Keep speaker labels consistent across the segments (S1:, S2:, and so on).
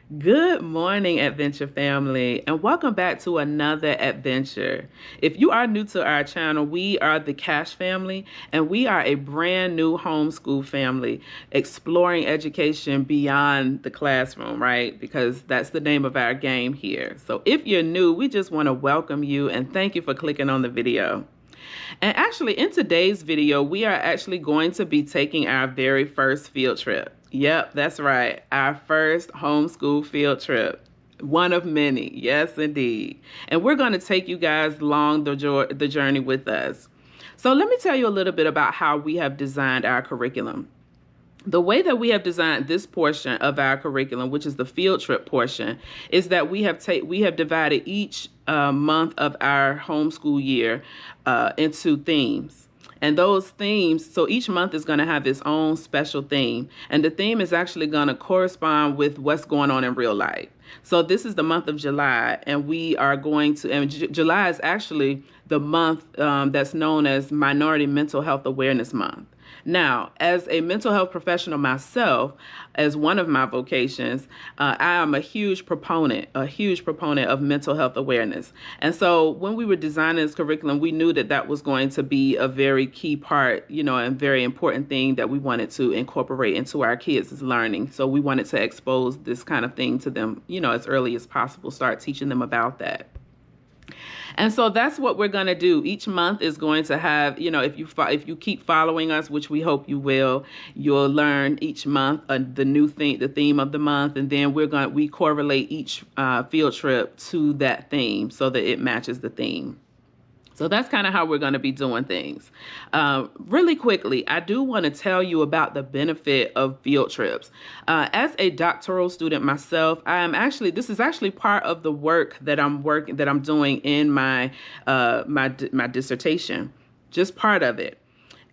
S1: Good morning, adventure family, and welcome back to another adventure. If you are new to our channel, we are the Cash family, and we are a brand new homeschool family exploring education beyond the classroom, right? Because that's the name of our game here. So if you're new, we just want to welcome you and thank you for clicking on the video. And actually, in today's video, we are actually going to be taking our very first field trip. Yep, that's right. Our first homeschool field trip. One of many. Yes, indeed. And we're going to take you guys along the journey with us. So let me tell you a little bit about how we have designed our curriculum. The way that we have designed this portion of our curriculum, which is the field trip portion, is that we have divided each month of our homeschool year into themes. And those themes, so each month is going to have its own special theme. And the theme is actually going to correspond with what's going on in real life. So this is the month of July, and we are going to, and July is actually the month that's known as Minority Mental Health Awareness Month. Now, as a mental health professional myself, as one of my vocations, I am a huge proponent of mental health awareness. And so when we were designing this curriculum, we knew that that was going to be a very key part, and very important thing that we wanted to incorporate into our kids' learning. So we wanted to expose this kind of thing to them, as early as possible, start teaching them about that. And so that's what we're going to do. Each month is going to have, if you keep following us, which we hope you will, you'll learn each month the theme of the month, and then we correlate each field trip to that theme so that it matches the theme. So that's kind of how we're going to be doing things. Really quickly, I do want to tell you about the benefit of field trips. As a doctoral student myself, this is actually part of the work that I'm doing in my dissertation, just part of it.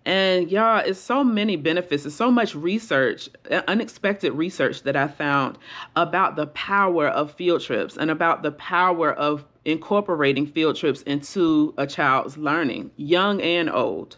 S1: And y'all, it's so many benefits. It's so much research, unexpected research that I found about the power of field trips and about the power of incorporating field trips into a child's learning, young and old.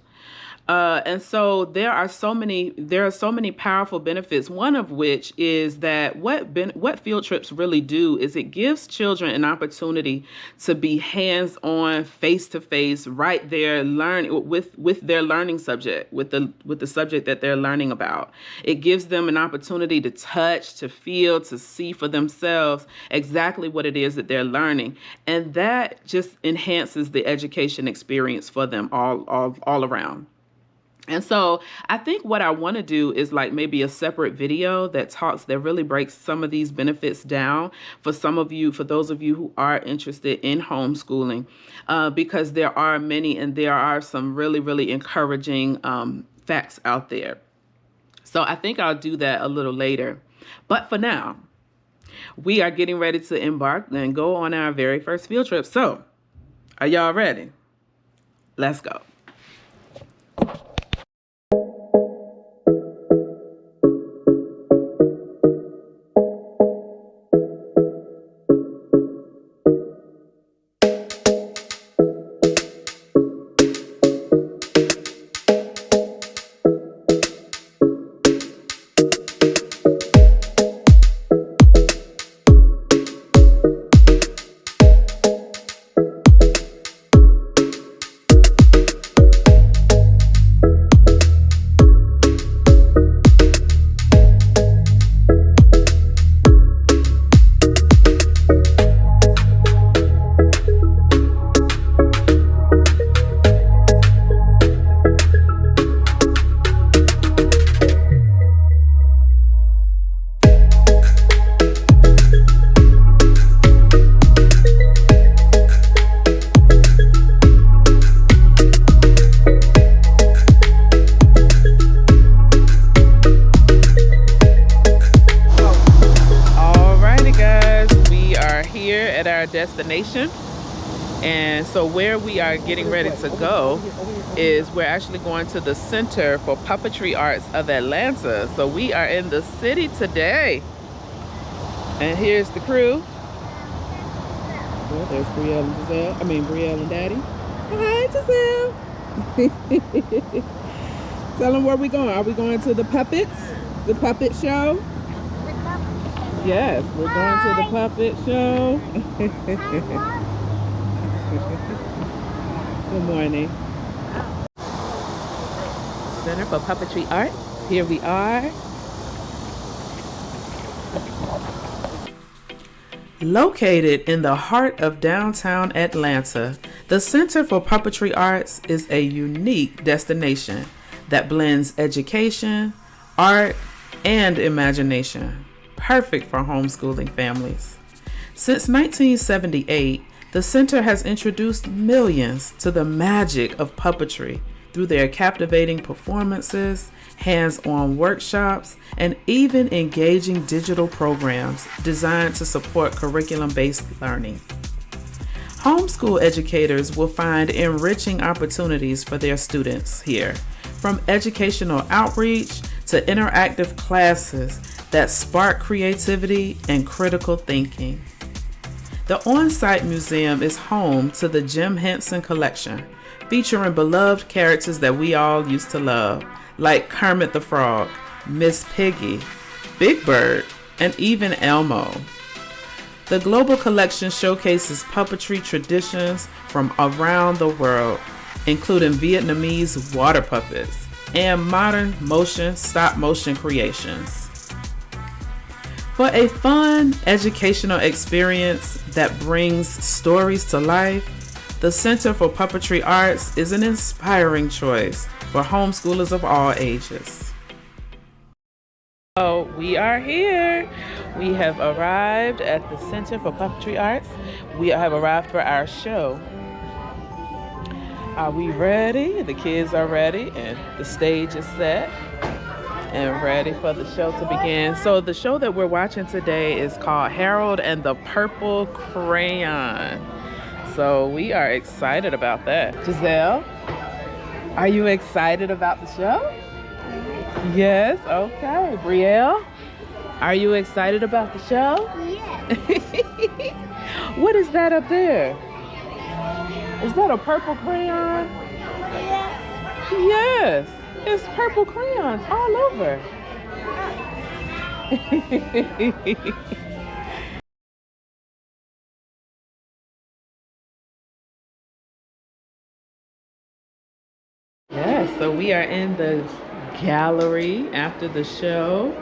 S1: And so there are so many powerful benefits. One of which is that what field trips really do is it gives children an opportunity to be hands-on, face-to-face, right there, learn with their learning subject, with the subject that they're learning about. It gives them an opportunity to touch, to feel, to see for themselves exactly what it is that they're learning, and that just enhances the education experience for them all around. And so I think what I want to do is like maybe a separate video that really breaks some of these benefits down for those of you who are interested in homeschooling, because there are many and there are some really, really encouraging facts out there. So I think I'll do that a little later. But for now, we are getting ready to embark and go on our very first field trip. So are y'all ready? Let's go. Destination. And so where we are getting ready to go is we're actually going to the Center for Puppetry Arts of Atlanta. So we are in the city today. And here's the crew. Well, there's Brielle and Giselle. Brielle and Daddy. Hi, Giselle. Tell them where we going. Are we going to the puppets? The puppet show? Yes, we're going to the puppet show. Good morning. Center for Puppetry Arts. Here we are. Located in the heart of downtown Atlanta, the Center for Puppetry Arts is a unique destination that blends education, art, and imagination, perfect for homeschooling families. Since 1978, the center has introduced millions to the magic of puppetry through their captivating performances, hands-on workshops, and even engaging digital programs designed to support curriculum-based learning. Homeschool educators will find enriching opportunities for their students here, from educational outreach to interactive classes that spark creativity and critical thinking. The on-site museum is home to the Jim Henson Collection, featuring beloved characters that we all used to love, like Kermit the Frog, Miss Piggy, Big Bird, and even Elmo. The global collection showcases puppetry traditions from around the world, including Vietnamese water puppets and modern stop-motion creations. For a fun, educational experience that brings stories to life, the Center for Puppetry Arts is an inspiring choice for homeschoolers of all ages. So we are here. We have arrived at the Center for Puppetry Arts. We have arrived for our show. Are we ready? The kids are ready and the stage is set and ready for the show to begin. So the show that we're watching today is called Harold and the Purple Crayon. So we are excited about that. Giselle, are you excited about the show? Yes, okay. Brielle, are you excited about the show?
S2: Yes.
S1: What is that up there? Is that a purple crayon?
S2: Yes.
S1: Yes, it's purple crayons all over. Yes, so we are in the gallery after the show,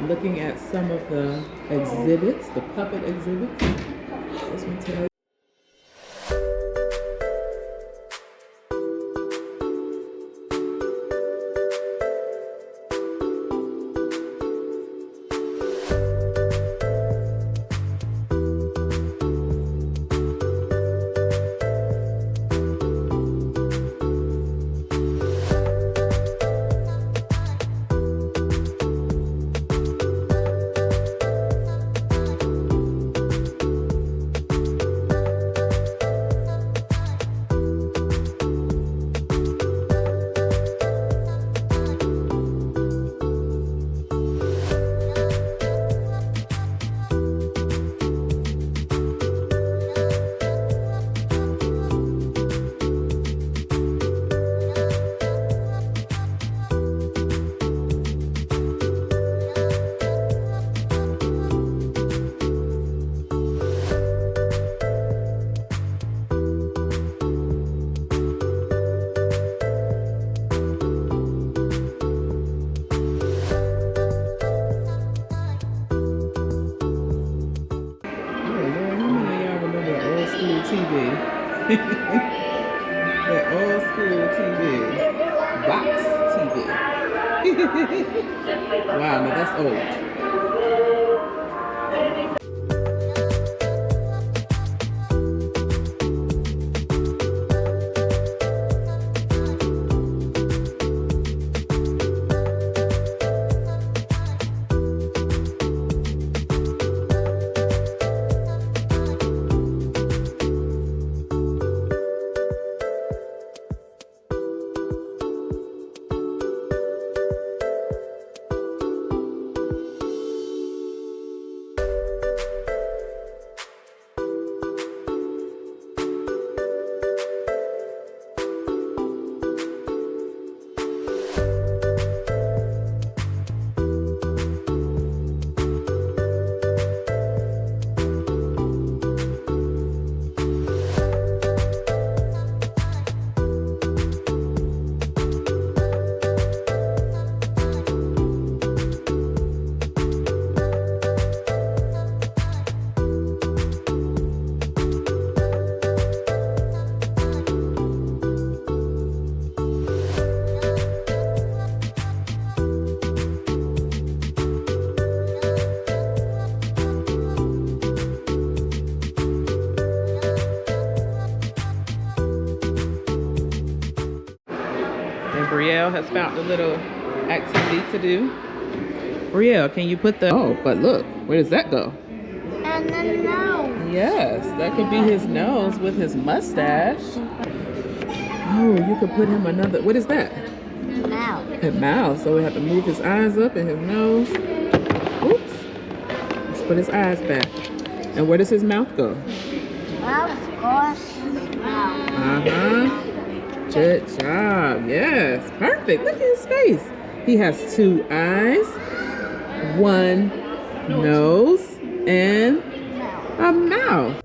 S1: looking at some of the exhibits, the puppet exhibits. This one today. TV. That old school TV. Box TV. Wow, now that's old. Brielle has found a little activity to do. Brielle, can you put the... Oh, but look, where does that go?
S2: And the nose.
S1: Yes, that could be his nose with his mustache. Oh, you could put him another... What is that?
S2: Mouth.
S1: His mouth. So we have to move his eyes up and his nose. Oops. Let's put his eyes back. And where does his mouth go?
S2: Mouth goes mouth.
S1: Uh-huh. Good job. Yes. Perfect. Look at his face. He has 2 eyes, 1 nose, and a mouth.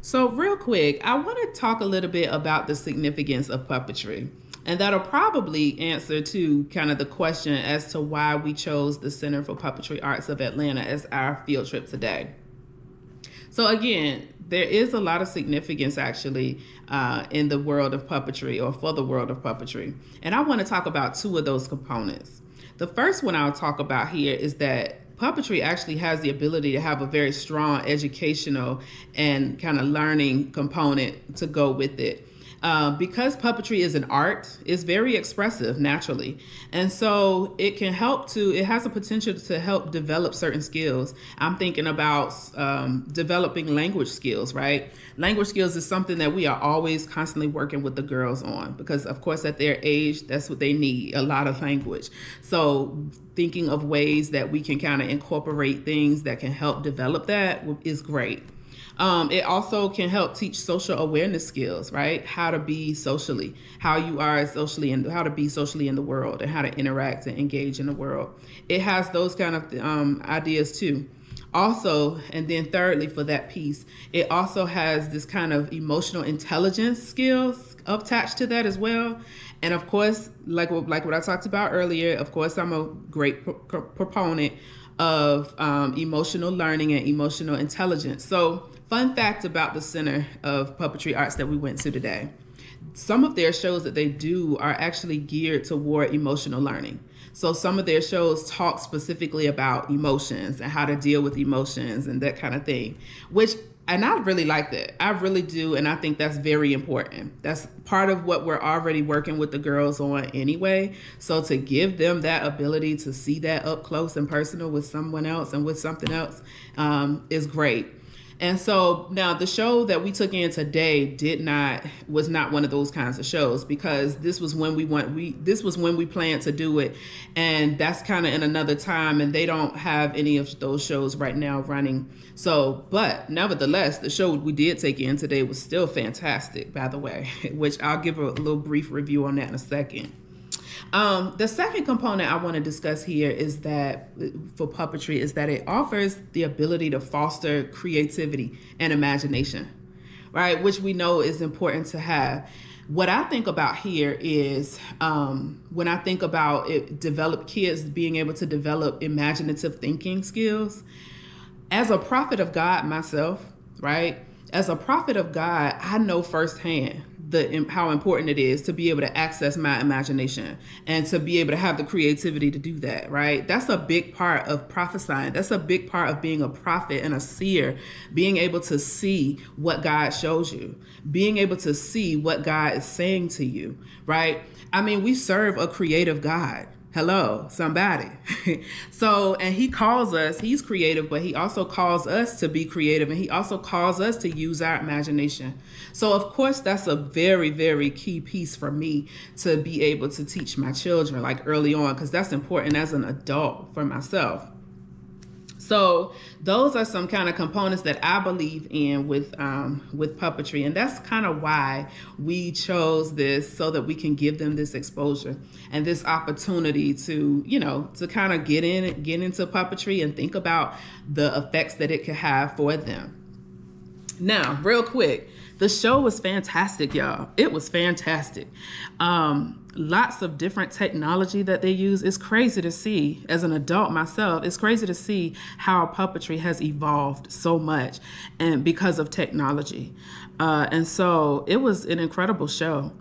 S1: So real quick, I want to talk a little bit about the significance of puppetry. And that'll probably answer to kind of the question as to why we chose the Center for Puppetry Arts of Atlanta as our field trip today. So again, there is a lot of significance actually in the world of puppetry, or for the world of puppetry. And I want to talk about 2 of those components. The first one I'll talk about here is that puppetry actually has the ability to have a very strong educational and kind of learning component to go with it. Because puppetry is an art, it's very expressive naturally. And so it has a potential to help develop certain skills. I'm thinking about developing language skills, right? Language skills is something that we are always constantly working with the girls on, because of course at their age, that's what they need, a lot of language. So thinking of ways that we can kind of incorporate things that can help develop that is great. It also can help teach social awareness skills, right? How to be socially, how you are socially, and how to be socially in the world, and how to interact and engage in the world. It has those kind of ideas too. Also, and then thirdly, for that piece, it also has this kind of emotional intelligence skills attached to that as well. And of course, like what I talked about earlier, of course, I'm a great proponent of emotional learning and emotional intelligence. So fun fact about the Center of Puppetry Arts that we went to today. Some of their shows that they do are actually geared toward emotional learning. So some of their shows talk specifically about emotions and how to deal with emotions and that kind of thing, and I really like that. I really do. And I think that's very important. That's part of what we're already working with the girls on anyway. So to give them that ability to see that up close and personal with someone else and with something else is great. And so now the show that we took in today was not one of those kinds of shows, because this was when we planned to do it, and that's kind of in another time, and they don't have any of those shows right now running. So, but nevertheless, the show we did take in today was still fantastic, by the way, which I'll give a little brief review on that in a second. The second component I want to discuss here is that for puppetry is that it offers the ability to foster creativity and imagination, right? Which we know is important to have. What I think about here is when I think about kids being able to develop imaginative thinking skills. As a prophet of God myself, right? As a prophet of God, I know firsthand how important it is to be able to access my imagination and to be able to have the creativity to do that, right? That's a big part of prophesying. That's a big part of being a prophet and a seer, being able to see what God shows you, being able to see what God is saying to you, right? I mean, we serve a creative God. Hello, somebody. So, and he calls us, he's creative, but he also calls us to be creative, and he also calls us to use our imagination. So of course, that's a very, very key piece for me to be able to teach my children like early on, because that's important as an adult for myself. So those are some kind of components that I believe in with puppetry. And that's kind of why we chose this, so that we can give them this exposure and this opportunity to, to kind of get into puppetry and think about the effects that it could have for them. Now, real quick, the show was fantastic, y'all. It was fantastic. Lots of different technology that they use. It's crazy to see, as an adult myself, it's crazy to see how puppetry has evolved so much and because of technology. And so it was an incredible show.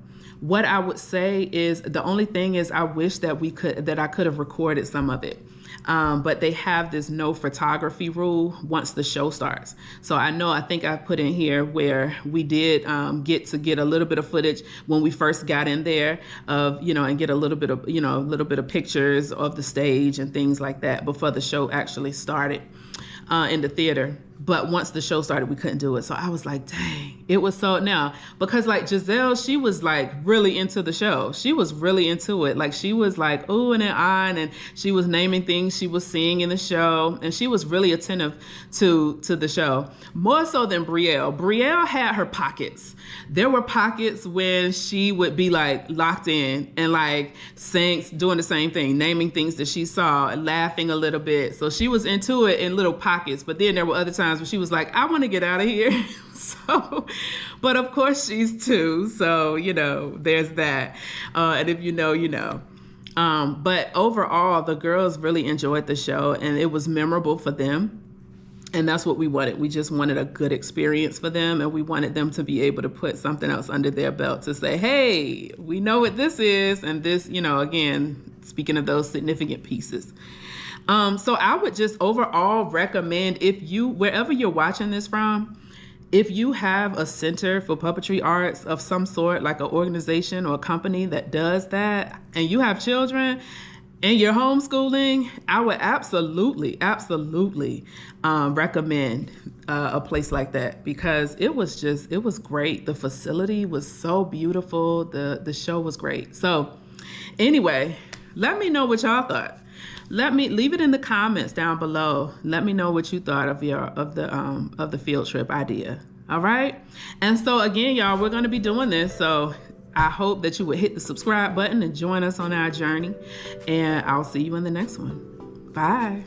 S1: What I would say is the only thing is I wish that I could have recorded some of it. But they have this no photography rule once the show starts. So I think I put in here where we did get a little bit of footage when we first got in there of, and get a little bit of pictures of the stage and things like that before the show actually started in the theater. But once the show started, we couldn't do it. So I was like, dang, it was so now, because like Giselle, she was like really into the show. She was really into it. Like she was like, ooh, and and she was naming things she was seeing in the show. And she was really attentive to the show, more so than Brielle. Brielle had her pockets. There were pockets when she would be like locked in and like doing the same thing, naming things that she saw and laughing a little bit. So she was into it in little pockets. But then there were other times when she was like, I want to get out of here. So, but of course she's 2. So, there's that. And if you know, you know. But overall, the girls really enjoyed the show and it was memorable for them. And that's what we wanted. We just wanted a good experience for them. And we wanted them to be able to put something else under their belt to say, hey, we know what this is. And this, again, speaking of those significant pieces. So I would just overall recommend, wherever you're watching this from, if you have a center for puppetry arts of some sort, like an organization or a company that does that, and you have children and you're homeschooling, I would absolutely recommend a place like that, because it was great. The facility was so beautiful. The show was great. So anyway, let me know what y'all thought. Leave it in the comments down below. Let me know what you thought of the field trip idea. All right. And so again, y'all, we're going to be doing this. So I hope that you would hit the subscribe button and join us on our journey. And I'll see you in the next one. Bye.